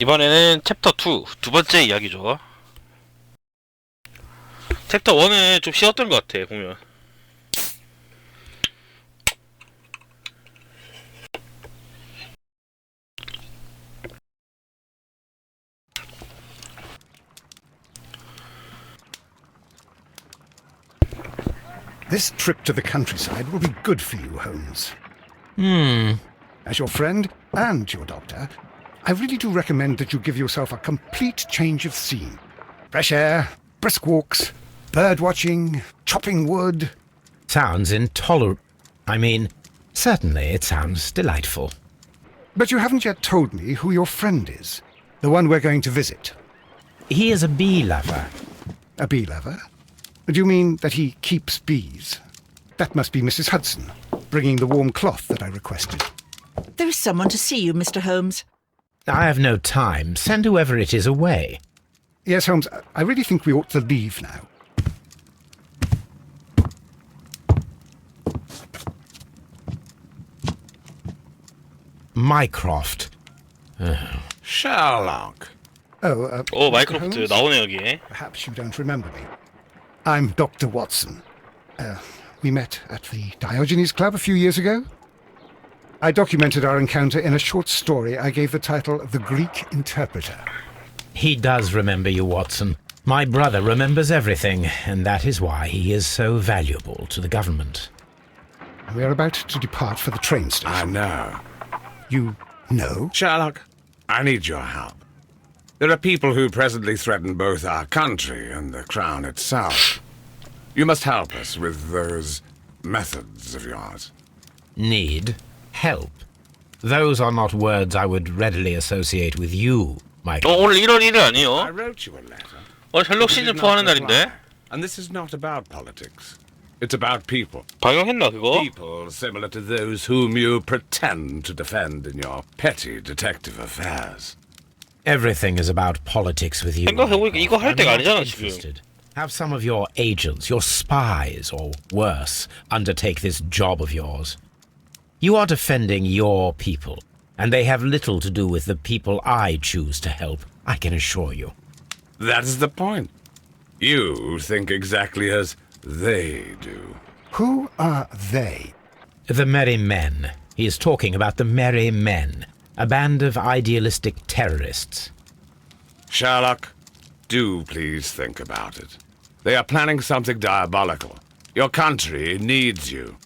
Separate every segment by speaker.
Speaker 1: 이번에는 챕터 2, 두 번째 이야기죠. 챕터 1은 좀 쉬웠던 것 같아, 보면.
Speaker 2: This trip to the countryside will be good for you, Holmes.
Speaker 3: Hmm.
Speaker 2: As your friend and your doctor, I really do recommend that you give yourself a complete change of scene. Fresh air, brisk walks, bird watching, chopping wood.
Speaker 3: Sounds intolerable. I mean, certainly it sounds delightful.
Speaker 2: But you haven't yet told me who your friend is, the one we're going to visit.
Speaker 3: He is a bee lover.
Speaker 2: A bee lover? Do you mean that he keeps bees? That must be Mrs. Hudson, bringing the warm cloth that I requested.
Speaker 4: There is someone to see you, Mr. Holmes.
Speaker 3: I have no time. Send whoever it is away.
Speaker 2: Yes, Holmes, I really think we ought to leave now.
Speaker 3: Mycroft.
Speaker 5: Sherlock.
Speaker 2: Oh,
Speaker 1: 오,
Speaker 2: Mr.
Speaker 1: 마이크로프트
Speaker 2: Holmes?
Speaker 1: 나오네, 여기에.
Speaker 2: Perhaps you don't remember me. I'm Dr. Watson. We met at the Diogenes Club a few years ago. I documented our encounter in a short story I gave the title The Greek Interpreter.
Speaker 3: He does remember you, Watson. My brother remembers everything, and that is why he is so valuable to the government.
Speaker 2: We are about to depart for the train
Speaker 5: I
Speaker 2: station.
Speaker 5: know.
Speaker 2: You know?
Speaker 5: Sherlock, I need your help. There are people who presently threaten both our country and the Crown itself. You must help us with those methods of yours.
Speaker 3: Need help. Those are not words I would readily associate with you, Mycroft.
Speaker 1: 오늘 1월 1일
Speaker 5: I
Speaker 1: 아니에요?
Speaker 5: wrote you a letter.
Speaker 1: 오늘 셜록
Speaker 5: but you
Speaker 1: 시즌
Speaker 5: did
Speaker 1: 4 하는
Speaker 5: not
Speaker 1: 날인데?
Speaker 5: reply. And this is not about politics. It's about people.
Speaker 1: 방영했나, 그거?
Speaker 5: People similar to those whom you pretend to defend in your petty detective affairs.
Speaker 3: Everything is about politics with you.
Speaker 1: 생각해보니까 이거 할
Speaker 3: I'm
Speaker 1: 때가
Speaker 3: not
Speaker 1: 아니잖아, 지금.
Speaker 3: interested. Have some of your agents, your spies, or worse, undertake this job of yours. You are defending your people, and they have little to do with the people I choose to help, I can assure you.
Speaker 5: That is the point. You think exactly as they do.
Speaker 2: Who are they?
Speaker 3: The Merry Men. He is talking about the Merry Men, a band of idealistic terrorists.
Speaker 5: Sherlock, do please think about it. They are planning something diabolical. Your country needs you.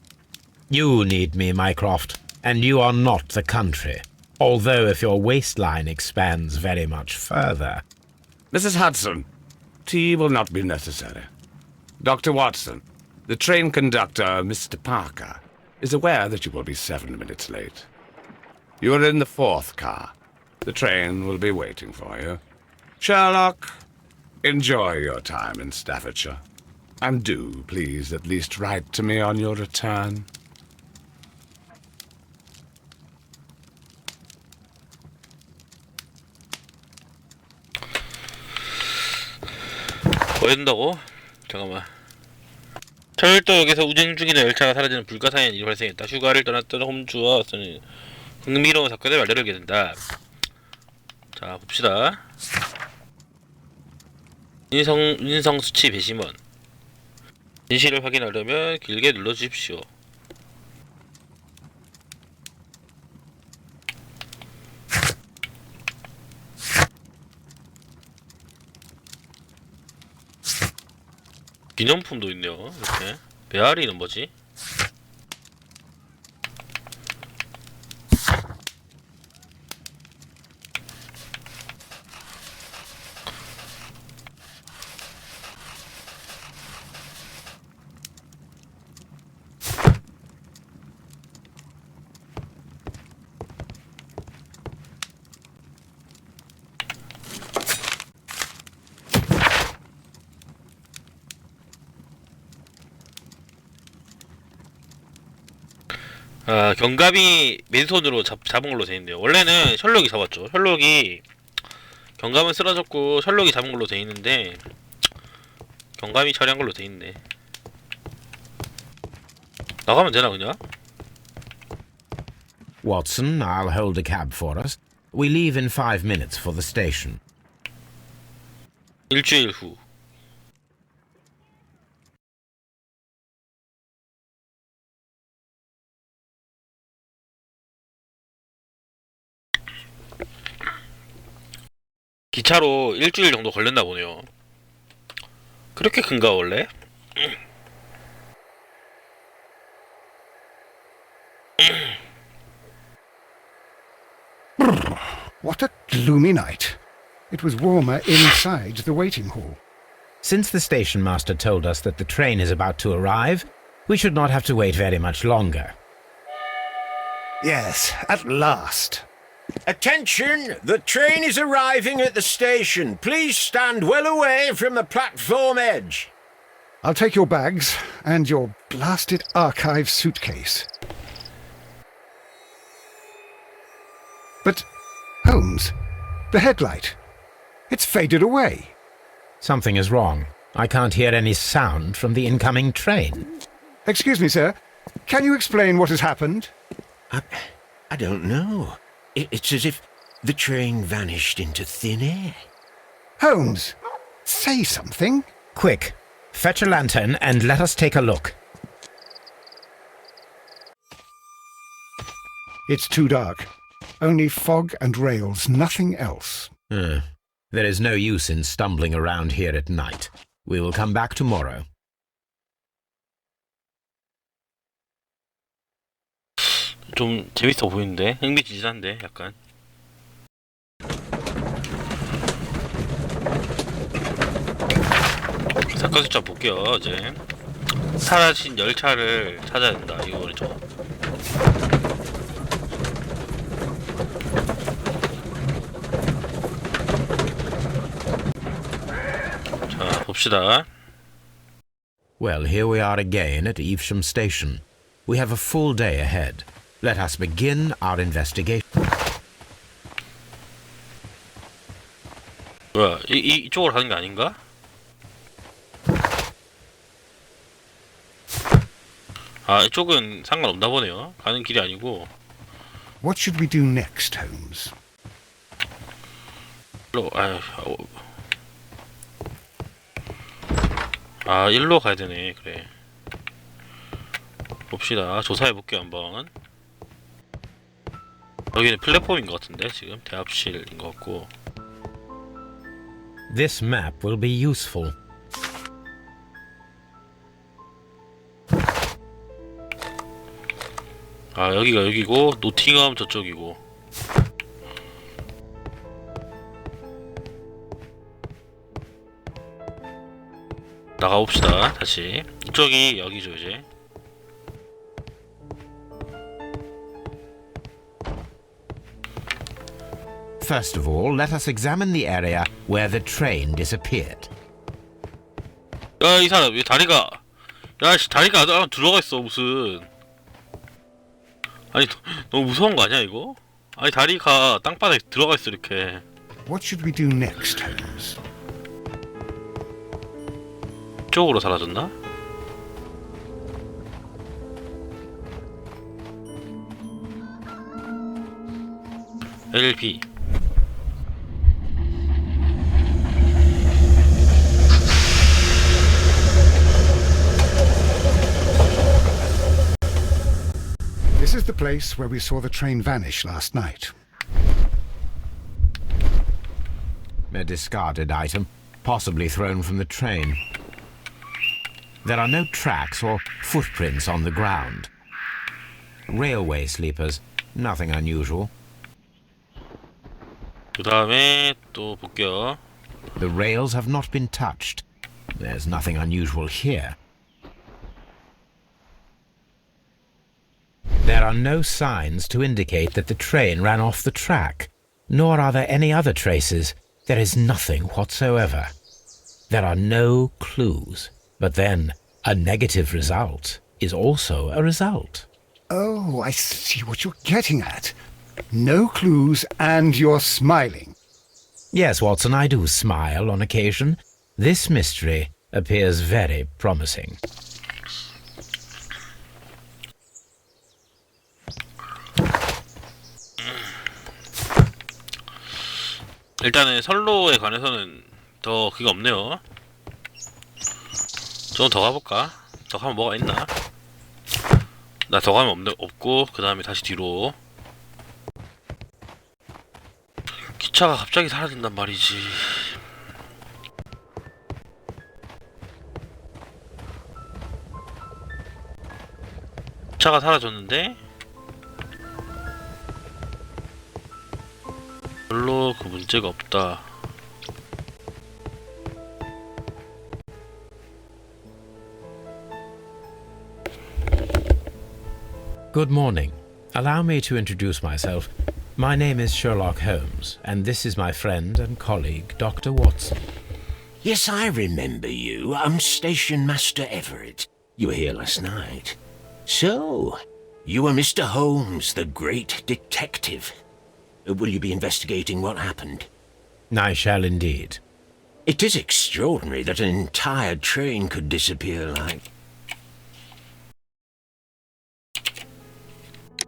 Speaker 3: You need me, Mycroft, and you are not the country. Although if your waistline expands very much further.
Speaker 5: Mrs. Hudson, tea will not be necessary. Dr. Watson, the train conductor, Mr. Parker, is aware that you will be 7 minutes late. You are in the 4th car. The train will be waiting for you. Sherlock, enjoy your time in Staffordshire. And do, please, at least write to me on your return.
Speaker 1: 뭐 해준다고? 잠깐만. 철도역에서 운행 중이던 열차가 사라지는 불가사의한 일이 발생했다. 휴가를 떠났던 홈즈와 왓슨이 흥미로운 사건에 말려들게 된다. 자, 봅시다. 인성 수치 배심원. 진실을 확인하려면 길게 눌러주십시오. 기념품도 있네요. 이렇게. 메아리는 뭐지? 아, 경감이 맨손으로 잡은 걸로 되어있네요. 원래는 셜록이 잡았죠. 셜록이 경감은 쓰러졌고 셜록이 잡은 걸로 되어있는데 경감이 처리한 걸로 되어있네. 나가면 되나 그냥?
Speaker 3: Watson, I'll hold a cab for us. We leave in 5 minutes for the station.
Speaker 1: 일주일 후. 기차로 일주일 정도 걸렸나 보네요. 그렇게 큰가 원래?
Speaker 2: What a gloomy night. It was warmer inside the waiting hall.
Speaker 3: Since the station master told us that the train is about to arrive, we should not have to wait very much longer.
Speaker 2: Yes, at last.
Speaker 6: Attention! The train is arriving at the station. Please stand well away from the platform edge.
Speaker 2: I'll take your bags and your blasted archive suitcase. But, Holmes, the headlight. It's faded away.
Speaker 3: Something is wrong. I can't hear any sound from the incoming train.
Speaker 2: Excuse me, sir. Can you explain what has happened?
Speaker 6: I don't know. It's as if the train vanished into thin air.
Speaker 2: Holmes, say something.
Speaker 3: Quick, fetch a lantern and let us take a look.
Speaker 2: It's too dark. Only fog and rails, nothing else.
Speaker 3: There is no use in stumbling around here at night. We will come back tomorrow.
Speaker 1: 좀 재밌어 보이는데? 흥미진진한데 약간. 사건 숫자 볼게요. 이제 사라진 열차를 찾아야 된다. 이거죠. 자, 봅시다.
Speaker 3: Well, here we are again at Evesham Station. We have a full day ahead. Let us begin our investigation.
Speaker 1: 뭐야? 이쪽으로 가는 게 아닌가? 아, 이쪽은 상관없나 보네요. 가는 길이 아니고.
Speaker 2: What should we do next, Holmes?
Speaker 1: 일로, 일로 가야 되네. 그래. 봅시다. 조사해볼게요, 한번. 여기는 플랫폼인 것 같은데, 지금. 대합실인 것 같고.
Speaker 3: This map will be useful.
Speaker 1: 아, 여기가 여기고, 노팅엄 저쪽이고. 나가봅시다, 다시. 이쪽이 여기죠, 이제.
Speaker 3: First of all, let us examine the area where the train disappeared.
Speaker 1: 야, 이 사람, 왜 다리가. 야, 씨, 다리가 들어가 있어, 무슨. 아니, 너무 무서운 거 아니야, 이거? 아니, 다리가 땅바닥에 들어가 있어, 이렇게.
Speaker 2: What should we do next, Holmes?
Speaker 1: 이쪽으로 사라졌나? LB.
Speaker 2: This is the place where we saw the train vanish last night.
Speaker 3: A discarded item, possibly thrown from the train. There are no tracks or footprints on the ground. Railway sleepers, nothing unusual.
Speaker 1: 그 다음에 또 볼게요.
Speaker 3: The rails have not been touched. There's nothing unusual here. There are no signs to indicate that the train ran off the track, nor are there any other traces. There is nothing whatsoever. There are no clues. But then, a negative result is also a result.
Speaker 2: Oh, I see what you're getting at. No clues and you're smiling.
Speaker 3: Yes, Watson, I do smile on occasion. This mystery appears very promising.
Speaker 1: 일단은 선로에 관해서는 더 그게 없네요. 좀 더 가볼까? 더 가면 뭐가 있나? 나 더 가면 없고 그 다음에 다시 뒤로. 기차가 갑자기 사라진단 말이지. 기차가 사라졌는데 별로 그 문제가 없다.
Speaker 3: Good morning. Allow me to introduce myself. My name is Sherlock Holmes, and this is my friend and colleague, Dr. Watson.
Speaker 6: Yes, I remember you. I'm Station Master Everett. You were here last night. So, you are Mr. Holmes, the great detective. Will you be investigating what happened?
Speaker 3: I shall indeed.
Speaker 6: It is extraordinary that an entire train could disappear like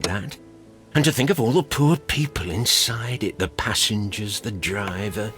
Speaker 6: that. And to think of all the poor people inside it, the passengers, the driver.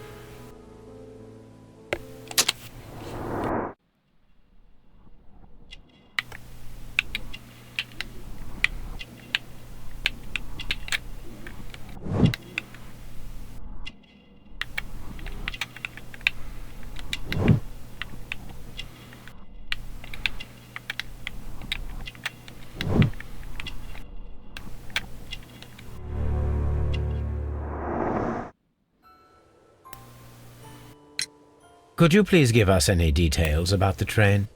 Speaker 3: Could you please give us any details about the train?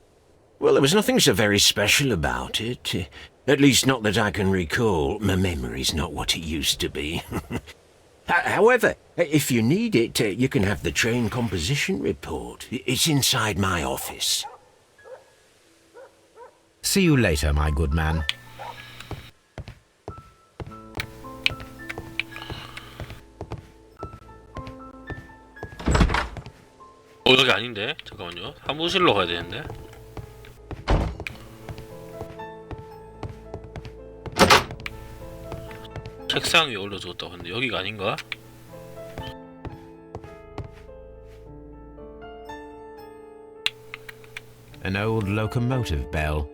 Speaker 6: Well, there was nothing so very special about it. At least not that I can recall. My memory's not what it used to be. However, if you need it, you can have the train composition report. It's inside my office.
Speaker 3: See you later, my good man.
Speaker 1: 여기 아닌데? 잠깐만요. 사무실로 가야 되는데. 책상 위에 올려두었다고 하는데 여기가 아닌가?
Speaker 3: An old locomotive bell.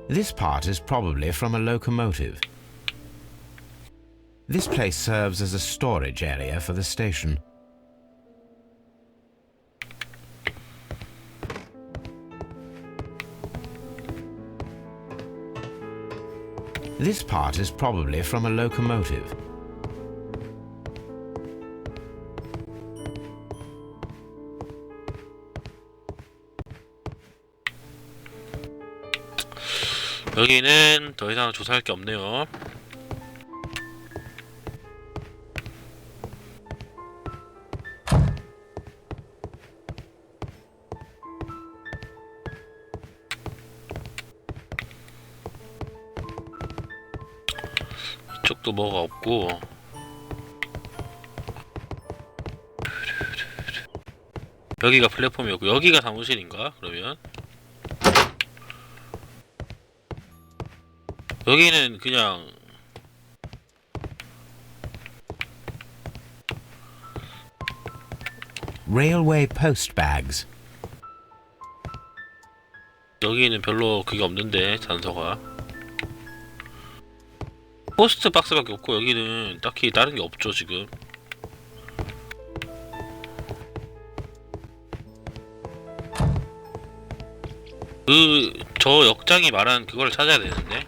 Speaker 3: This part is probably from a locomotive. This place serves as a storage area for the station. This part is probably from a locomotive.
Speaker 1: 여기는 더 이상 조사할 게 없네요. 이쪽도 뭐가 없고 여기가 플랫폼이었고 여기가 사무실인가? 그러면 여기는 그냥
Speaker 3: Railway post bags.
Speaker 1: 여기는 별로 그게 없는데 단서가 포스트 박스밖에 없고 여기는 딱히 다른 게 없죠 지금. 저 역장이 말한 그걸 찾아야 되는데.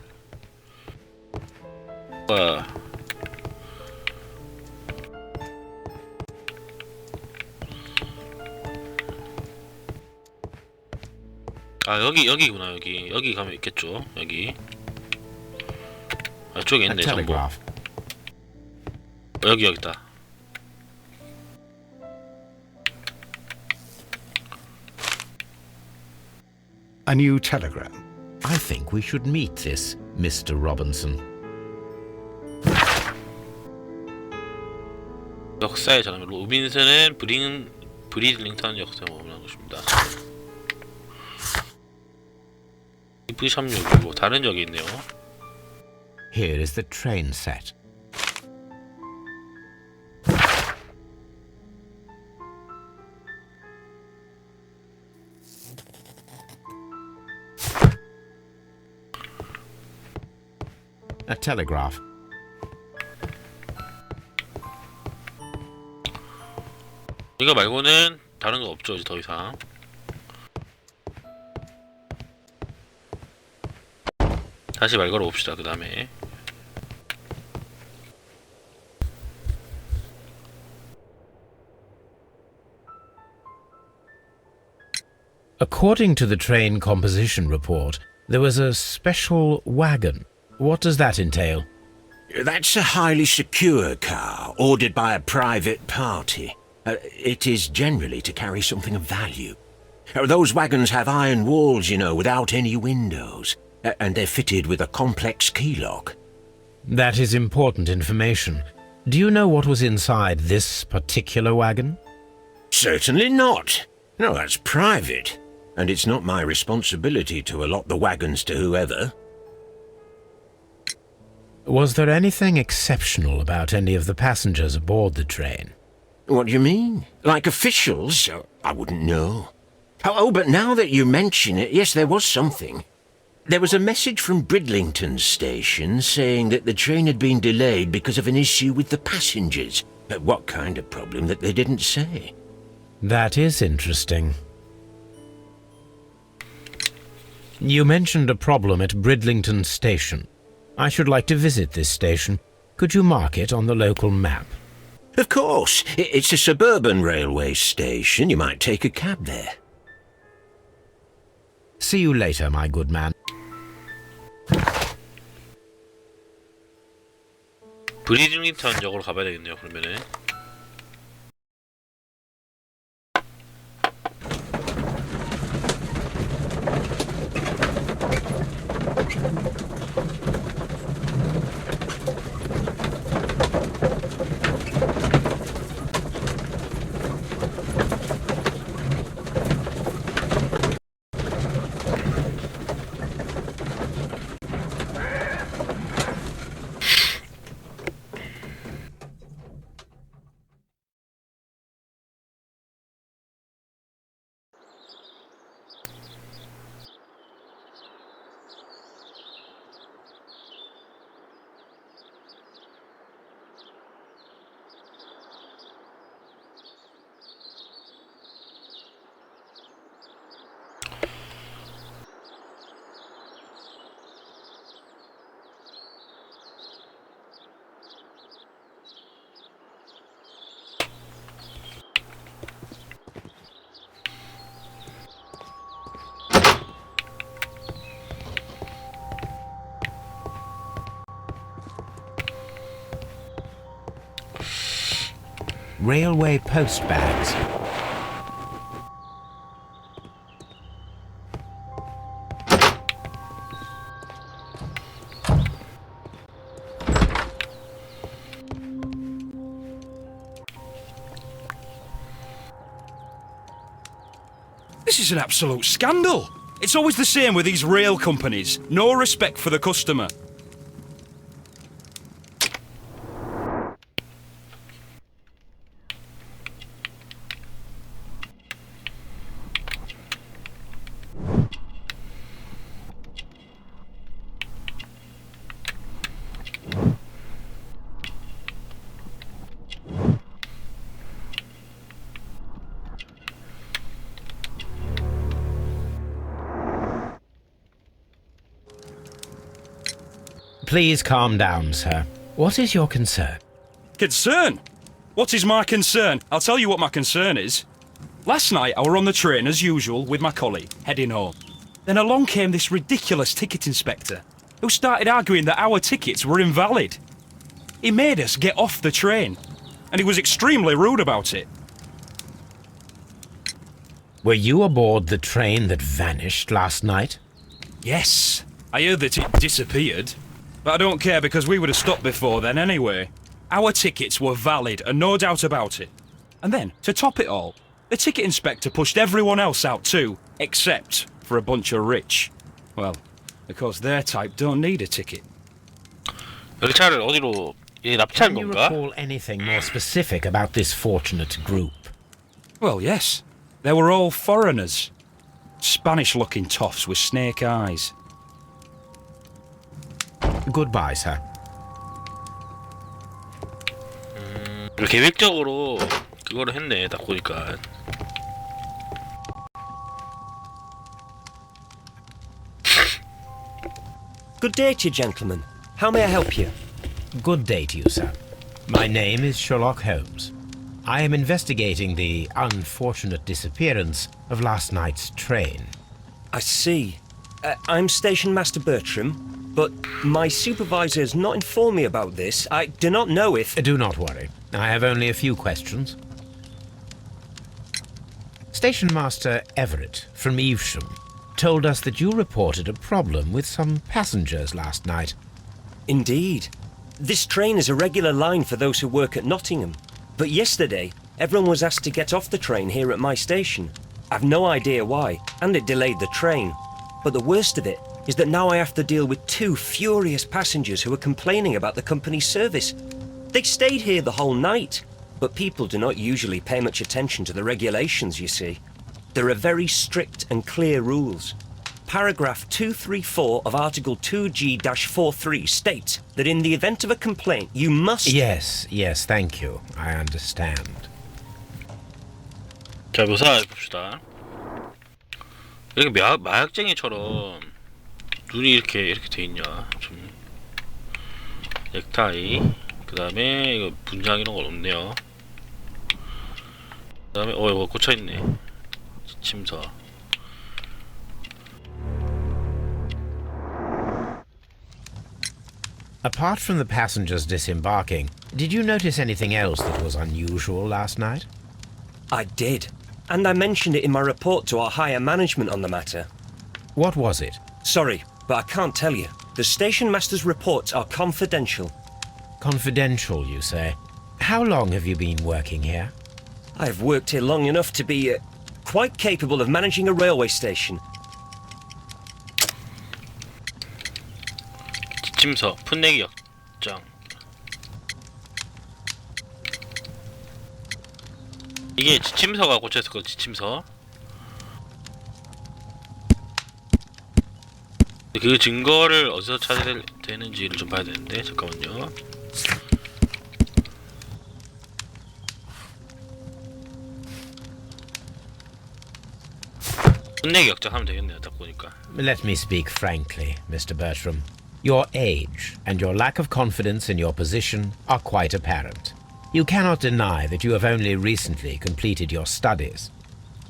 Speaker 1: 아 여기구나. 여기 가면 있겠죠. 여기 이쪽에
Speaker 3: A
Speaker 1: 있네 정보.
Speaker 3: telegraph.
Speaker 1: 여기 있다.
Speaker 2: A new telegram.
Speaker 3: I think we should meet this Mr. Robinson.
Speaker 1: 역사의 전함 로빈슨은 브리들링턴 역사에 머무는 것입니다. 이브샴 역이고 다른 역이 있네요.
Speaker 3: Here is the train set. A telegraph.
Speaker 1: 이거 말고는 다른 거 없죠, 이제 더 이상. 다시 말 걸어 봅시다. 그 다음에
Speaker 3: According to the train composition report, there was a special wagon. What does that entail?
Speaker 6: That's a highly secure car, ordered by a private party. It is generally to carry something of value. Those wagons have iron walls, you know, without any windows, and they're fitted with a complex key lock.
Speaker 3: That is important information. Do you know what was inside this particular wagon?
Speaker 6: Certainly not. No, that's private, and it's not my responsibility to allot the wagons to whoever.
Speaker 3: Was there anything exceptional about any of the passengers aboard the train?
Speaker 6: What do you mean? Like officials? I wouldn't know. Oh, but now that you mention it, yes, there was something. There was a message from Bridlington station saying that the train had been delayed because of an issue with the passengers. But what kind of problem that they didn't say?
Speaker 3: That is interesting. You mentioned a problem at Bridlington station. I should like to visit this station. Could you mark it on the local map?
Speaker 6: Of course. It's a suburban railway station. You might take a cab there.
Speaker 3: See you later, my good man.
Speaker 1: 브리징턴 역으로 가봐야 되겠네요. 그러면은
Speaker 3: Railway post bags.
Speaker 7: This is an absolute scandal. It's always the same with these rail companies. No respect for the customer.
Speaker 3: Please calm down, sir. What is your concern?
Speaker 7: Concern? What is my concern? I'll tell you what my concern is. Last night I were on the train as usual with my colleague, heading home. Then along came this ridiculous ticket inspector, who started arguing that our tickets were invalid. He made us get off the train, and he was extremely rude about it.
Speaker 3: Were you aboard the train that vanished last night?
Speaker 7: Yes, I heard that it disappeared. But I don't care because we would have stopped before then anyway. Our tickets were valid and no doubt about it. And then, to top it all, the ticket inspector pushed everyone else out too, except for a bunch of rich. Well, because their type don't need a ticket.
Speaker 1: 열차를 어디로 납치한
Speaker 3: Can you
Speaker 1: 건가?
Speaker 3: recall anything more specific about this fortunate group?
Speaker 7: Well, yes. They were all foreigners. Spanish-looking toffs with snake eyes.
Speaker 3: Goodbye, sir.
Speaker 1: 계획적으로 그거를 했네. 딱 보니까.
Speaker 8: Good day to you, gentlemen. How may I help you?
Speaker 3: Good day to you, sir. My name is Sherlock Holmes. I am investigating the unfortunate disappearance of last night's train.
Speaker 8: I see. I'm Station Master Bertram, but my supervisor has not informed me about this. I do not know if...
Speaker 3: Do not worry. I have only a few questions. Station Master Everett from Evesham told us that you reported a problem with some passengers last night.
Speaker 8: Indeed. This train is a regular line for those who work at Nottingham. But yesterday, everyone was asked to get off the train here at my station. I've no idea why, and it delayed the train. But the worst of it is that now I have to deal with 2 furious passengers who are complaining about the company's service. They stayed here the whole night, but people do not usually pay much attention to the regulations, you see. There are very strict and clear rules. Paragraph 234 of Article 2G-43 states that in the event of a complaint, you must...
Speaker 3: Yes, thank you. I understand.
Speaker 1: 자, 묘사 봅시다. 이렇게 마약쟁이처럼 눈이 이렇게 돼 있냐? 좀 넥타이. 그 다음에 이거 분장 이런 건 없네요. 그 다음에 이거 꽂혀 있네. 지침서.
Speaker 3: Apart from the passengers disembarking, did you notice anything else that was unusual last night?
Speaker 8: I did. And I mentioned it in my report to our higher management on the matter.
Speaker 3: What was it?
Speaker 8: Sorry, but I can't tell you. The station master's reports are confidential.
Speaker 3: Confidential, you say? How long have you been working here?
Speaker 8: I have worked here long enough to be quite capable of managing a railway station.
Speaker 1: 지침서, 풋내기 역장. 이게 지침서가 꽂혀있을 거 지침서. 그 증거를 어디서 찾아야 되는지를 좀 봐야 되는데 잠깐만요. 풋내기 역장 하면 되겠네요. 딱 보니까.
Speaker 3: Let me speak frankly, Mr. Bertram. Your age and your lack of confidence in your position are quite apparent. You cannot deny that you have only recently completed your studies.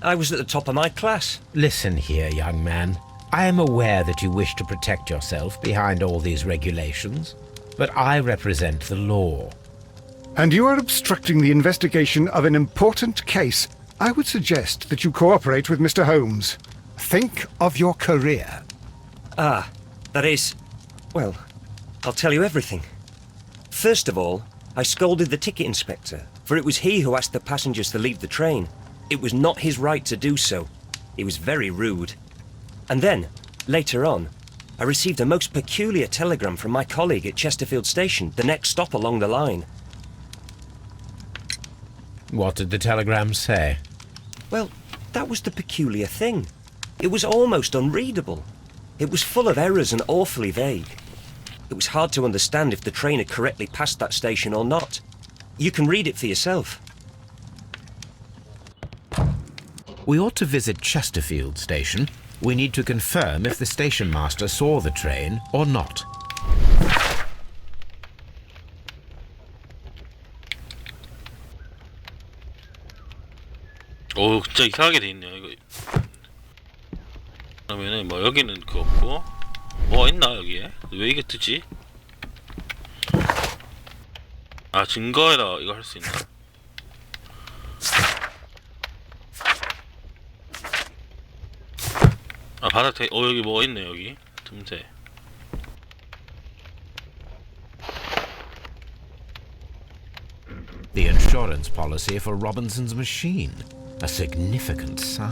Speaker 8: I was at the top of my class.
Speaker 3: Listen here, young man. I am aware that you wish to protect yourself behind all these regulations, but I represent the law.
Speaker 2: And you are obstructing the investigation of an important case. I would suggest that you cooperate with Mr. Holmes. Think of your career.
Speaker 8: Ah, that is... Well, I'll tell you everything. First of all, I scolded the ticket inspector, for it was he who asked the passengers to leave the train. It was not his right to do so. He was very rude. And then, later on, I received a most peculiar telegram from my colleague at Chesterfield Station, the next stop along the line.
Speaker 3: What did the telegram say?
Speaker 8: Well, that was the peculiar thing. It was almost unreadable. It was full of errors and awfully vague. It was hard to understand if the train had correctly passed that station or not. You can read it for yourself.
Speaker 3: We ought to visit Chesterfield Station. We need to confirm if the station master saw the train or not.
Speaker 1: 오, 진짜 이상하게 돼 있네요. 이거. 그러면은 뭐 여기는 그거 없고 뭐가 있나 여기에? 왜 이게 뜨지? 아, 증거에다 이거 할 수 있나? 아, 바닥에 여기 뭐가 있네. 여기 틈새.
Speaker 3: The insurance policy for Robinson's machine. A significant sum.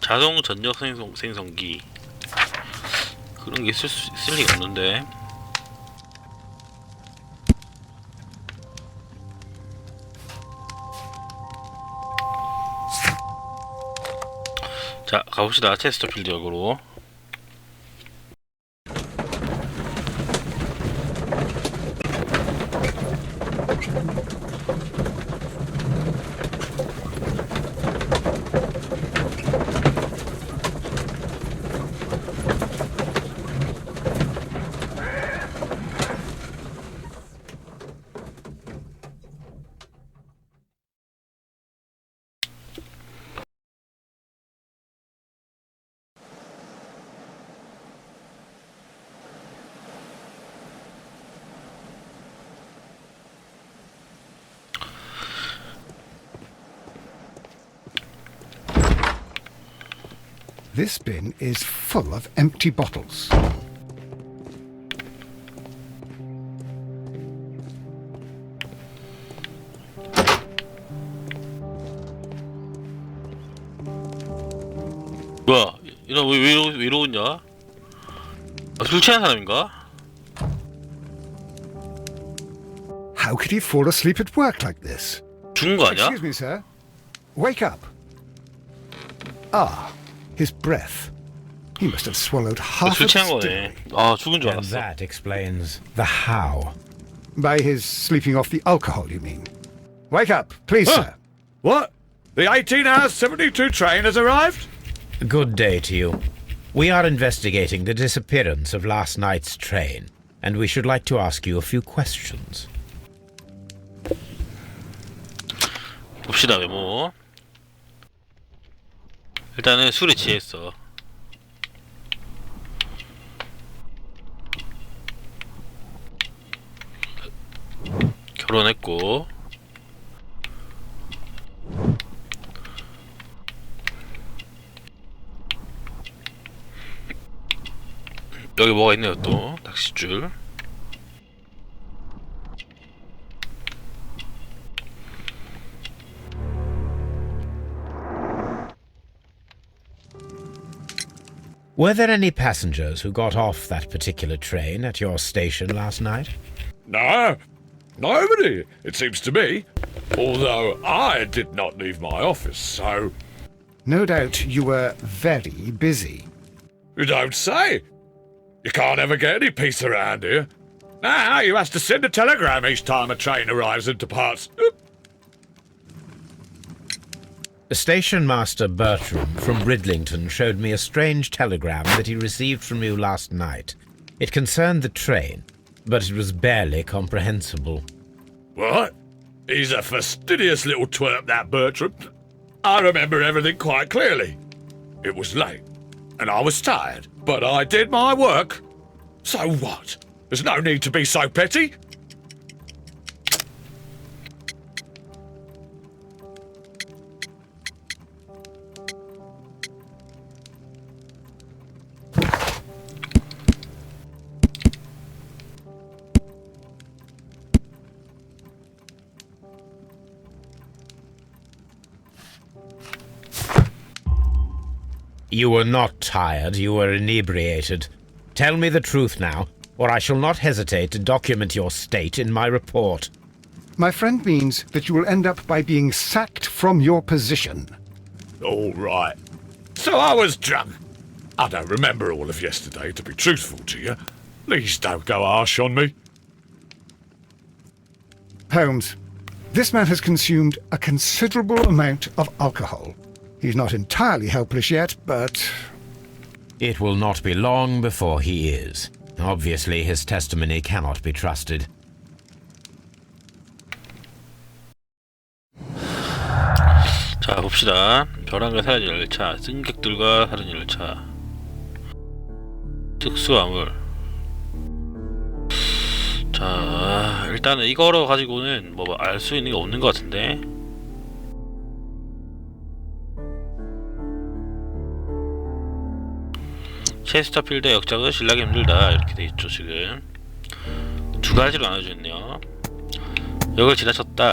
Speaker 1: 자동 전력 생성기 그런 게 있을 리가 없는데. 자, 가봅시다. 체스터필드 역으로.
Speaker 2: This bin is full of empty bottles.
Speaker 1: 뭐야? 이런 왜 이러냐? 아, 술 취한 사람인가?
Speaker 2: How could he fall asleep at work like this?
Speaker 1: 죽은 거 아니야?
Speaker 2: Excuse me, sir. Wake up. Ah, his breath. He must have swallowed half
Speaker 1: 술
Speaker 2: of
Speaker 1: 취한
Speaker 2: his
Speaker 1: 거네.
Speaker 2: distillery.
Speaker 1: 아, 죽은 줄
Speaker 3: And
Speaker 1: 알았어.
Speaker 3: that explains the how.
Speaker 2: By his sleeping off the alcohol, you mean? Wake up, please,
Speaker 5: Huh?
Speaker 2: sir.
Speaker 5: What? The 18-hour 72 train has arrived?
Speaker 3: Good day to you. We are investigating the disappearance of last night's train, and we should like to ask you a few questions.
Speaker 1: 봅시다, 외모. 일단은 술에 취했어. 결혼했고. 여기 뭐가 있네요, 또. 낚싯줄.
Speaker 3: Were there any passengers who got off that particular train at your station last night?
Speaker 5: No, nobody, it seems to me. Although I did not leave my office, so...
Speaker 2: No doubt you were very busy.
Speaker 5: You don't say. You can't ever get any peace around here. Now you have to send a telegram each time a train arrives and departs.
Speaker 3: Station Master Bertram from Ridlington showed me a strange telegram that he received from you last night. It concerned the train, but it was barely comprehensible.
Speaker 5: What? He's a fastidious little twerp, that Bertram. I remember everything quite clearly. It was late, and I was tired, but I did my work. So what? There's no need to be so petty.
Speaker 3: You were not tired, you were inebriated. Tell me the truth now, or I shall not hesitate to document your state in my report.
Speaker 2: My friend means that you will end up by being sacked from your position.
Speaker 5: All right. So I was drunk. I don't remember all of yesterday, to be truthful to you. Please don't go harsh on me.
Speaker 2: Holmes, this man has consumed a considerable amount of alcohol. He's not entirely helpless yet, but...
Speaker 3: It will not be long before he is. Obviously, his testimony cannot be trusted.
Speaker 1: 자, 봅시다. 벼랑과 사라진 열차, 승객들과 사라진 열차, 특수화물. 자, 일단은 이거로 가지고는 뭐 알 수 있는 게 없는 것 같은데. 체스터필드의 역작은 신라기 힘들다 이렇게 돼 있죠. 지금 두 가지로 나눠져 있네요. 역을 지나쳤다.